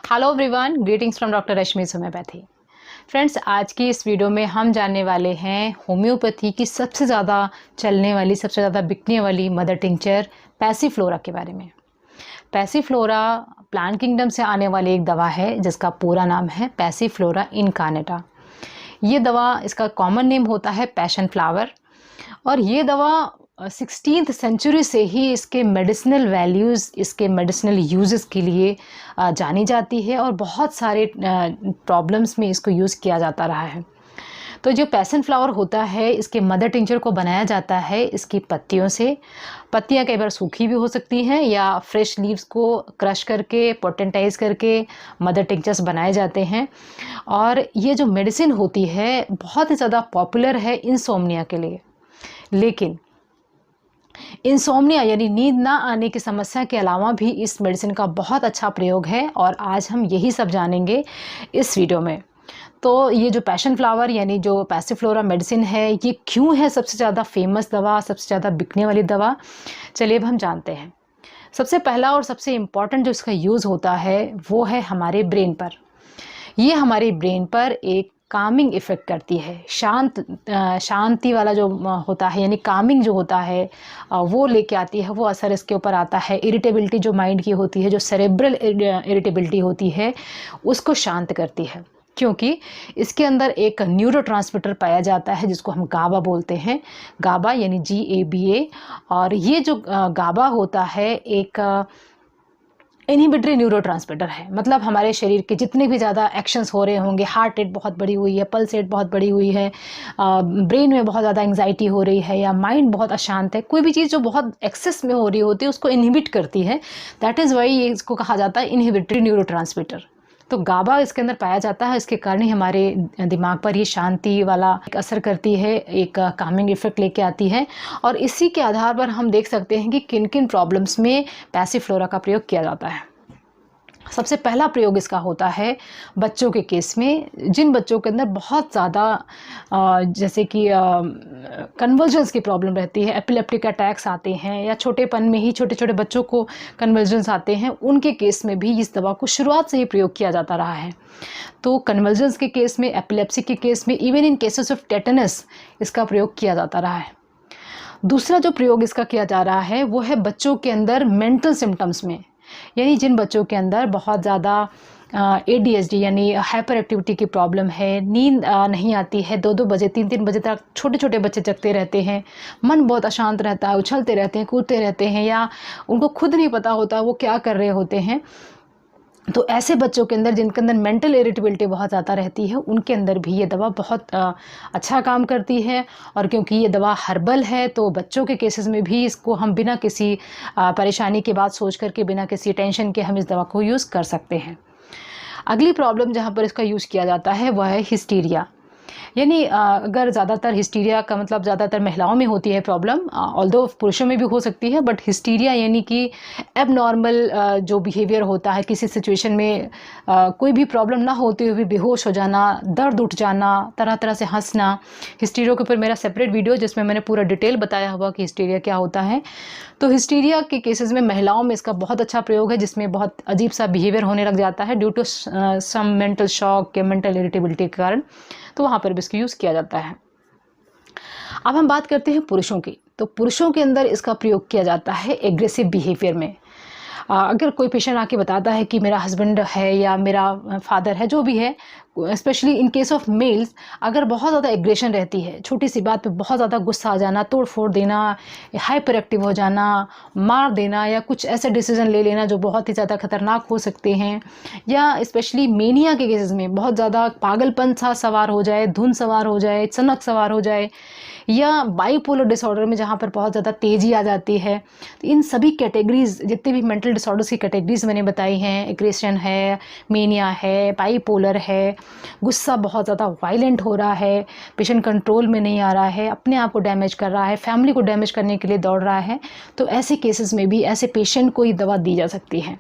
Hello everyone, greetings from doctor Rashmi homeopathy. Friends, आज की इस वीडियो में हम जानने वाले हैं होम्योपैथी की सबसे ज़्यादा चलने वाली, सबसे ज़्यादा बिकने वाली मदर टिंचर पैसिफ्लोरा के बारे में। पैसिफ्लोरा प्लांट किंगडम से आने वाली एक दवा है जिसका पूरा नाम है पैसिफ्लोरा इनकार्नेटा। ये दवा, इसका कॉमन नेम होता है पैशन फ्लावर, और ये दवा 16th सेंचुरी से ही इसके मेडिसिनल वैल्यूज़, इसके मेडिसिनल यूजेस के लिए जानी जाती है और बहुत सारे प्रॉब्लम्स में इसको यूज़ किया जाता रहा है। तो जो पैशन फ्लावर होता है, इसके मदर टिंचर को बनाया जाता है इसकी पत्तियों से। पत्तियां कई बार सूखी भी हो सकती हैं या फ्रेश लीव्स को क्रश करके, पोटेंटाइज करके मदर टिंचर्स बनाए जाते हैं। और ये जो मेडिसिन होती है बहुत ही ज़्यादा पॉपुलर है इंसोम्निया के लिए। लेकिन इंसोम्निया यानी नींद ना आने की समस्या के अलावा भी इस मेडिसिन का बहुत अच्छा प्रयोग है और आज हम यही सब जानेंगे इस वीडियो में। तो ये जो पैशन फ्लावर यानी जो पैसिफ्लोरा मेडिसिन है, ये क्यों है सबसे ज़्यादा फेमस दवा, सबसे ज़्यादा बिकने वाली दवा, चलिए अब हम जानते हैं। सबसे पहला और सबसे इम्पॉर्टेंट जो इसका यूज़ होता है वो है हमारे ब्रेन पर। ये हमारे ब्रेन पर एक कामिंग इफ़ेक्ट करती है। शांति वाला जो होता है, यानी कामिंग जो होता है वो लेके आती है, वो असर इसके ऊपर आता है। इरिटेबिलिटी जो माइंड की होती है, जो सेरेब्रल इरिटेबिलिटी होती है, उसको शांत करती है। क्योंकि इसके अंदर एक न्यूरोट्रांसमीटर पाया जाता है जिसको हम गाबा बोलते हैं। गाबा यानी GABA। और ये जो गाबा होता है एक इनहिबिटरी न्यूरोट्रांसमीटर है। मतलब हमारे शरीर के जितने भी ज़्यादा एक्शंस हो रहे होंगे, हार्ट रेट बहुत बढ़ी हुई है, पल्स रेट बहुत बढ़ी हुई है, ब्रेन में बहुत ज़्यादा एंग्जाइटी हो रही है या माइंड बहुत अशांत है, कोई भी चीज़ जो बहुत एक्सेस में हो रही होती है उसको इनहिबिट करती है। दैट इज़ वाई ये इसको कहा जाता है इनहिबिटरी न्यूरोट्रांसमीटर। तो गाबा इसके अंदर पाया जाता है, इसके कारण ही हमारे दिमाग पर ये शांति वाला एक असर करती है, एक कामिंग इफेक्ट लेके आती है। और इसी के आधार पर हम देख सकते हैं कि किन किन प्रॉब्लम्स में पैसिफ्लोरा का प्रयोग किया जाता है। सबसे पहला प्रयोग इसका होता है बच्चों के केस में, जिन बच्चों के अंदर बहुत ज़्यादा जैसे कि कन्वर्जन्स की प्रॉब्लम रहती है, एपिलेप्टिक अटैक्स आते हैं या छोटेपन में ही छोटे छोटे बच्चों को कन्वर्जन्स आते हैं, उनके केस में भी इस दवा को शुरुआत से ही प्रयोग किया जाता रहा है। तो कन्वर्जन्स के केस में, एपिलेप्सी के केस में, even in cases of tetanus इसका प्रयोग किया जाता रहा है। दूसरा जो प्रयोग इसका किया जा रहा है वो है बच्चों के अंदर मेंटल सिम्टम्स में, यानी जिन बच्चों के अंदर बहुत ज़्यादा ADHD यानी हाइपर एक्टिविटी की प्रॉब्लम है, नींद नहीं आती है, 2-2 बजे 3-3 बजे तक छोटे छोटे बच्चे जगते रहते हैं, मन बहुत अशांत रहता है, उछलते रहते हैं, कूदते रहते हैं, या उनको खुद नहीं पता होता वो क्या कर रहे होते हैं। तो ऐसे बच्चों के अंदर जिनके अंदर मेंटल इरिटेबिलिटी बहुत ज़्यादा रहती है, उनके अंदर भी ये दवा बहुत अच्छा काम करती है। और क्योंकि ये दवा हर्बल है तो बच्चों के केसेस में भी इसको हम बिना किसी परेशानी की बात सोच करके, बिना किसी टेंशन के हम इस दवा को यूज़ कर सकते हैं। अगली प्रॉब्लम जहाँ पर इसका यूज़ किया जाता है वह है हिस्टीरिया। यानी अगर ज़्यादातर हिस्टीरिया का मतलब ज़्यादातर महिलाओं में होती है प्रॉब्लम, ऑल्दो पुरुषों में भी हो सकती है, बट हिस्टीरिया यानी कि एबनॉर्मल जो बिहेवियर होता है, किसी सिचुएशन में कोई भी प्रॉब्लम ना होते हुए भी बेहोश हो जाना, दर्द उठ जाना, तरह तरह से हंसना। हिस्टीरिया के ऊपर मेरा सेपरेट वीडियो जिसमें मैंने पूरा डिटेल बताया हुआ कि हिस्टीरिया क्या होता है। तो हिस्टीरिया के केसेस में महिलाओं में इसका बहुत अच्छा प्रयोग है, जिसमें बहुत अजीब सा बिहेवियर होने लग जाता है due to some mental shock या मेंटल इरिटेबिलिटी के कारण, तो वहाँ पर भी इसको यूज़ किया जाता है। अब हम बात करते हैं पुरुषों की। तो पुरुषों के अंदर इसका प्रयोग किया जाता है एग्रेसिव बिहेवियर में। अगर कोई पेशेंट आके बताता है कि मेरा हस्बैंड है या मेरा फादर है, जो भी है, specially in case of males, अगर बहुत ज़्यादा एग्रेशन रहती है, छोटी सी बात पे बहुत ज़्यादा गुस्सा आ जाना, तोड़ फोड़ देना, हाइपर एक्टिव हो जाना, मार देना या कुछ ऐसे डिसीजन ले लेना जो बहुत ही ज़्यादा खतरनाक हो सकते हैं, या स्पेशली मेनिया के केसेस में बहुत ज़्यादा पागलपन सा सवार हो जाए, धुन सवार हो जाए, सनक सवार हो जाए, या बाईपोलर डिसऑर्डर में जहाँ पर बहुत ज़्यादा तेज़ी आ जाती है। तो इन सभी कैटेगरीज़, जितने भी मेंटल डिसऑर्डर्स की कैटेगरीज़ मैंने बताई हैं, एग्रेशन है, मेनिया है, बाईपोलर है, गुस्सा बहुत ज़्यादा वायलेंट हो रहा है, पेशेंट कंट्रोल में नहीं आ रहा है, अपने आप को डैमेज कर रहा है, फैमिली को डैमेज करने के लिए दौड़ रहा है, तो ऐसे केसेस में भी ऐसे पेशेंट को ये दवा दी जा सकती है।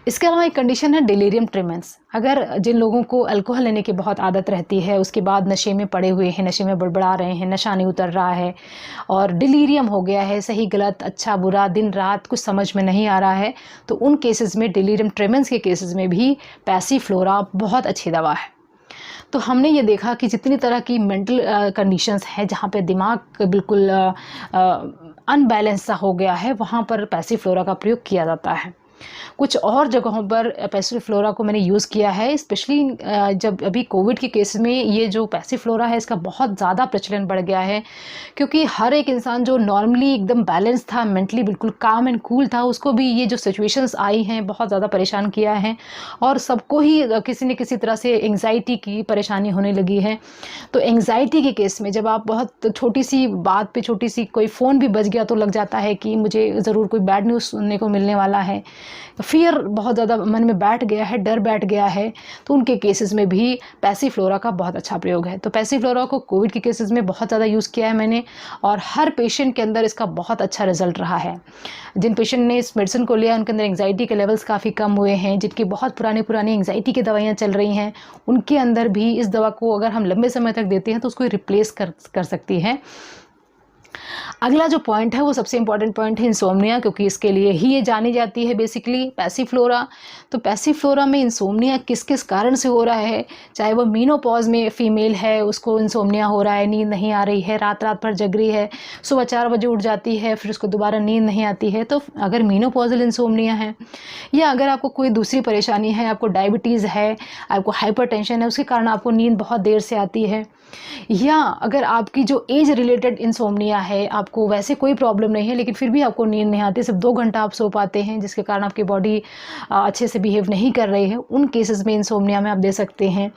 इसके अलावा एक कंडीशन है डिलीरियम ट्रेमेंस। अगर जिन लोगों को अल्कोहल लेने की बहुत आदत रहती है, उसके बाद नशे में पड़े हुए हैं, नशे में बड़बड़ा रहे हैं, नशा नहीं उतर रहा है और डिलीरियम हो गया है, सही गलत अच्छा बुरा दिन रात कुछ समझ में नहीं आ रहा है, तो उन केसेस में, डिलीरियम ट्रेमेंस के केसेस में भी पैसीफ्लोरा बहुत अच्छी दवा है। तो हमने ये देखा कि जितनी तरह की मेंटल कंडीशंस हैं जहाँ पे दिमाग बिल्कुल अनबैलेंस सा हो गया है, वहाँ पर पैसीफ्लोरा का प्रयोग किया जाता है। कुछ और जगहों पर पैसीफ्लोरा को मैंने यूज़ किया है, स्पेशली जब अभी कोविड के केस में ये जो पैसीफ्लोरा है इसका बहुत ज़्यादा प्रचलन बढ़ गया है, क्योंकि हर एक इंसान जो नॉर्मली एकदम बैलेंस था, मेंटली बिल्कुल काम एंड कूल था, उसको भी ये जो सिचुएशंस आई हैं बहुत ज़्यादा परेशान किया है और सबको ही किसी न किसी तरह से एंग्जाइटी की परेशानी होने लगी है। तो एंग्जाइटी के केस में जब आप बहुत छोटी सी बात पे, छोटी सी कोई फ़ोन भी बज गया तो लग जाता है कि मुझे ज़रूर कोई बैड न्यूज़ सुनने को मिलने वाला है, फियर बहुत ज़्यादा मन में बैठ गया है, डर बैठ गया है, तो उनके केसेस में भी पैसीफ्लोरा का बहुत अच्छा प्रयोग है। तो पैसीफ्लोरा को कोविड के केसेस में बहुत ज़्यादा यूज़ किया है मैंने और हर पेशेंट के अंदर इसका बहुत अच्छा रिजल्ट रहा है। जिन पेशेंट ने इस मेडिसिन को लिया उनके अंदर एंग्जाइटी के लेवल्स काफ़ी कम हुए हैं, जिनकी बहुत पुरानी एंग्जाइटी की दवाइयाँ चल रही हैं, उनके अंदर भी इस दवा को अगर हम लंबे समय तक देते हैं तो उसको रिप्लेस कर सकती है। अगला जो पॉइंट है वो सबसे इम्पॉर्टेंट पॉइंट है इंसोम्निया, क्योंकि इसके लिए ही ये जानी जाती है बेसिकली पैसीफ्लोरा। तो पैसीफ्लोरा में इंसोम्निया किस किस कारण से हो रहा है, चाहे वो मीनोपॉज में फीमेल है उसको इंसोम्निया हो रहा है, नींद नहीं आ रही है, रात रात भर जग रही है, सुबह 4 बजे उठ जाती है, फिर उसको दोबारा नींद नहीं आती है, तो अगर मीनोपॉजल इंसोम्निया है, या अगर आपको कोई दूसरी परेशानी है, आपको डायबिटीज़ है, आपको हाइपरटेंशन है, उसके कारण आपको नींद बहुत देर से आती है, या अगर आपकी जो एज रिलेटेड इंसोम्निया है, आपको वैसे कोई प्रॉब्लम नहीं है लेकिन फिर भी आपको नींद नहीं आती, सिर्फ 2 घंटा आप सो पाते हैं जिसके कारण आपकी बॉडी अच्छे से बिहेव नहीं कर रही है, उन केसेस में इंसोम्निया में आप दे सकते हैं।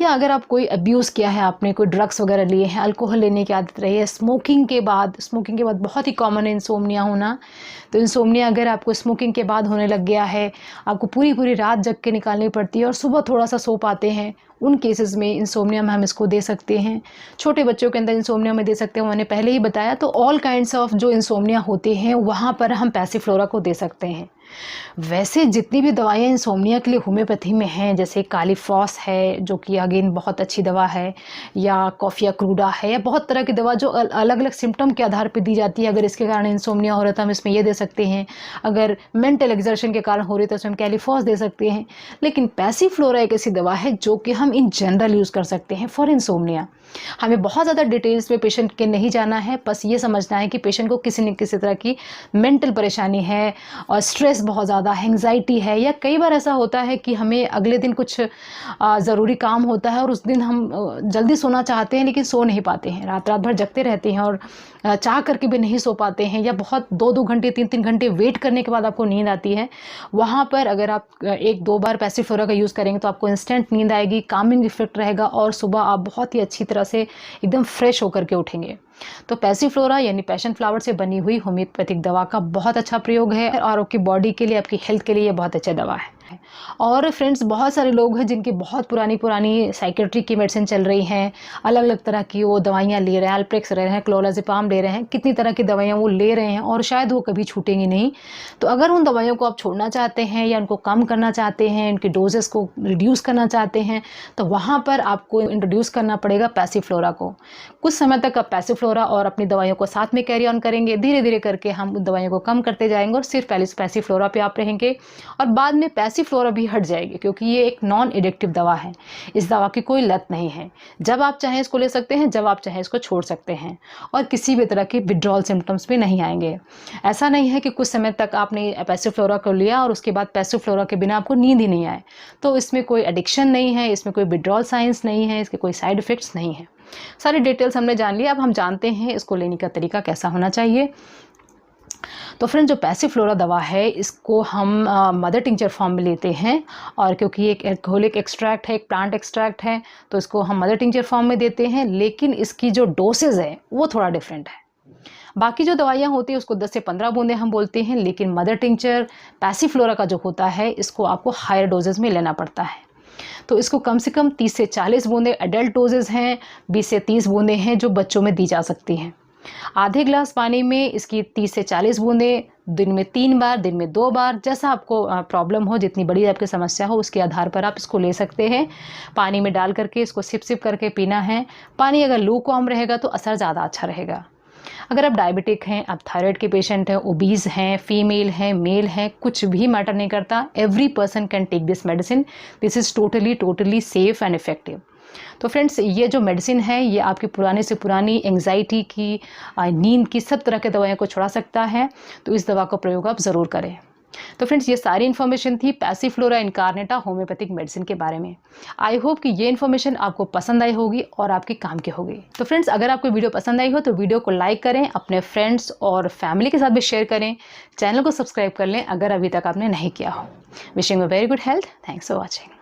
या अगर आप कोई अब्यूज़ किया है, आपने कोई ड्रग्स वगैरह लिए हैं, अल्कोहल लेने की आदत रही है, स्मोकिंग के बाद बहुत ही कॉमन है इंसोम्निया होना। तो इंसोम्निया अगर आपको स्मोकिंग के बाद होने लग गया है, आपको पूरी रात जग के निकालनी पड़ती है और सुबह थोड़ा सा सो पाते हैं, उन केसेस में इंसोम्निया में हम इसको दे सकते हैं। छोटे बच्चों के अंदर इंसोम्निया में दे सकते हैं, मैंने पहले ही बताया। तो ऑल काइंड्स ऑफ जो इंसोम्निया होते हैं वहाँ पर हम पैसीफ्लोरा को दे सकते हैं। वैसे जितनी भी दवाइयाँ इंसोम्निया के लिए होम्योपैथी में हैं, जैसे कालीफॉस है जो कि अगेन बहुत अच्छी दवा है, या कॉफिया क्रूडा है, या बहुत तरह की दवा जो अलग अलग सिम्टम के आधार पर दी जाती है। अगर इसके कारण इंसोम्निया हो रहा है तो हम इसमें ये दे सकते हैं, अगर मेंटल एक्सर्शन के कारण हो रही है तो उसमें हम कैलीफॉस दे सकते हैं। लेकिन पैसीफ्लोरा एक ऐसी दवा है जो कि हम इन जनरल यूज़ कर सकते हैं फॉर इंसोम्निया। हमें बहुत ज़्यादा डिटेल्स में पेशेंट के नहीं जाना है, बस ये समझना है कि पेशेंट को किसी न किसी तरह की मेंटल परेशानी है और स्ट्रेस बहुत ज़्यादा, एंग्जाइटी है, या कई बार ऐसा होता है कि हमें अगले दिन कुछ ज़रूरी काम होता है और उस दिन हम जल्दी सोना चाहते हैं लेकिन सो नहीं पाते हैं, रात भर जगते रहते हैं और चाह करके भी नहीं सो पाते हैं, या बहुत 2-2 घंटे 3-3 घंटे वेट करने के बाद आपको नींद आती है। वहाँ पर अगर आप 1-2 बार पैसीफ्लोरा का यूज़ करेंगे तो आपको इंस्टेंट नींद आएगी, कामिंग इफेक्ट रहेगा और सुबह आप बहुत ही अच्छी तरह से एकदम फ्रेश होकर के उठेंगे। तो पैसीफ्लोरा यानी पैशन फ्लावर से बनी हुई होम्योपैथिक दवा का बहुत अच्छा प्रयोग है और आपकी बॉडी के लिए, आपकी हेल्थ के लिए ये बहुत अच्छा दवा है। और फ्रेंड्स, बहुत सारे लोग हैं जिनकी बहुत पुरानी साइकेट्री की मेडिसिन चल रही हैं, अलग अलग तरह की वो दवाइयाँ ले रहे हैं, अल्प्रेक्स ले रहे हैं, क्लोराज़ेपाम ले रहे हैं, कितनी तरह की दवाइयाँ वो ले रहे हैं और शायद वो कभी छूटेंगी नहीं। तो अगर उन दवाइयों को आप छोड़ना चाहते हैं या उनको कम करना चाहते हैं, उनकी डोजेस को रिड्यूस करना चाहते हैं, तो वहाँ पर आपको इंट्रोड्यूस करना पड़ेगा पैसीफ्लोरा को। कुछ समय तक आप पैसीफ्लोरा और अपनी दवाइयों को साथ में कैरी ऑन करेंगे, धीरे धीरे करके हम उन दवाइयों को कम करते जाएंगे और सिर्फ पहले पैसीफ्लोरा पे आप रहेंगे और बाद में पैसीफ्लोरा भी हट जाएगी, क्योंकि ये एक नॉन एडिक्टिव दवा है। इस दवा की कोई लत नहीं है, जब आप चाहें इसको ले सकते हैं, जब आप चाहें इसको छोड़ सकते हैं और किसी भी तरह के विड्रॉल सिम्टम्स भी नहीं आएंगे। ऐसा नहीं है कि कुछ समय तक आपने पैसीफ्लोरा को लिया और उसके बाद पैसीफ्लोरा के बिना आपको नींद ही नहीं आए। तो इसमें कोई एडिक्शन नहीं है, इसमें कोई विड्रॉल साइंस नहीं है, इसके कोई साइड इफ़ेक्ट्स नहीं है। सारी डिटेल्स हमने जान ली, अब हम जानते हैं इसको लेने का तरीका कैसा होना चाहिए। तो फ्रेंड, जो पैसीफ्लोरा दवा है इसको हम मदर टिंचर फॉर्म में लेते हैं, और क्योंकि एक एल्कोहलिक एक्सट्रैक्ट है, एक प्लांट एक्सट्रैक्ट है, तो इसको हम मदर टिंचर फॉर्म में देते हैं। लेकिन इसकी जो डोसेज है वो थोड़ा डिफरेंट है। बाकी जो दवाइयाँ होती हैं उसको 10 से 15 बूंदें हम बोलते हैं, लेकिन मदर टिंचर पैसीफ्लोरा का जो होता है इसको आपको हायर डोजेज में लेना पड़ता है। तो इसको कम से कम 30 से 40 बूंदें एडल्ट डोजेज हैं, 20 से 30 बूंदें हैं जो बच्चों में दी जा सकती हैं। आधे ग्लास पानी में इसकी 30 से 40 बूंदें दिन में 3 बार, दिन में 2 बार, जैसा आपको प्रॉब्लम हो, जितनी बड़ी आपकी समस्या हो उसके आधार पर आप इसको ले सकते हैं। पानी में डाल करके इसको सिप सिप करके पीना है। पानी अगर लूकवार्म रहेगा तो असर ज़्यादा अच्छा रहेगा। अगर आप डायबिटिक हैं, आप थायराइड के पेशेंट हैं, ओबीज़ हैं, फीमेल हैं, मेल हैं, कुछ भी मैटर नहीं करता, every person can take this medicine. This is totally safe and effective. तो फ्रेंड्स, ये जो मेडिसिन है ये आपकी पुराने से पुरानी एंग्जाइटी की, नींद की, सब तरह के दवाइयों को छुड़ा सकता है। तो इस दवा का प्रयोग आप ज़रूर करें। तो फ्रेंड्स, ये सारी इन्फॉर्मेशन थी पैसिफ्लोरा इनकार्नेटा होम्योपैथिक मेडिसिन के बारे में। आई होप कि ये इन्फॉर्मेशन आपको पसंद आई होगी और आपके काम की होगी। तो फ्रेंड्स, अगर आपको वीडियो पसंद आई हो तो वीडियो को लाइक करें, अपने फ्रेंड्स और फैमिली के साथ भी शेयर करें, चैनल को सब्सक्राइब कर लें अगर अभी तक आपने नहीं किया हो। Wishing you very good health. Thanks for watching.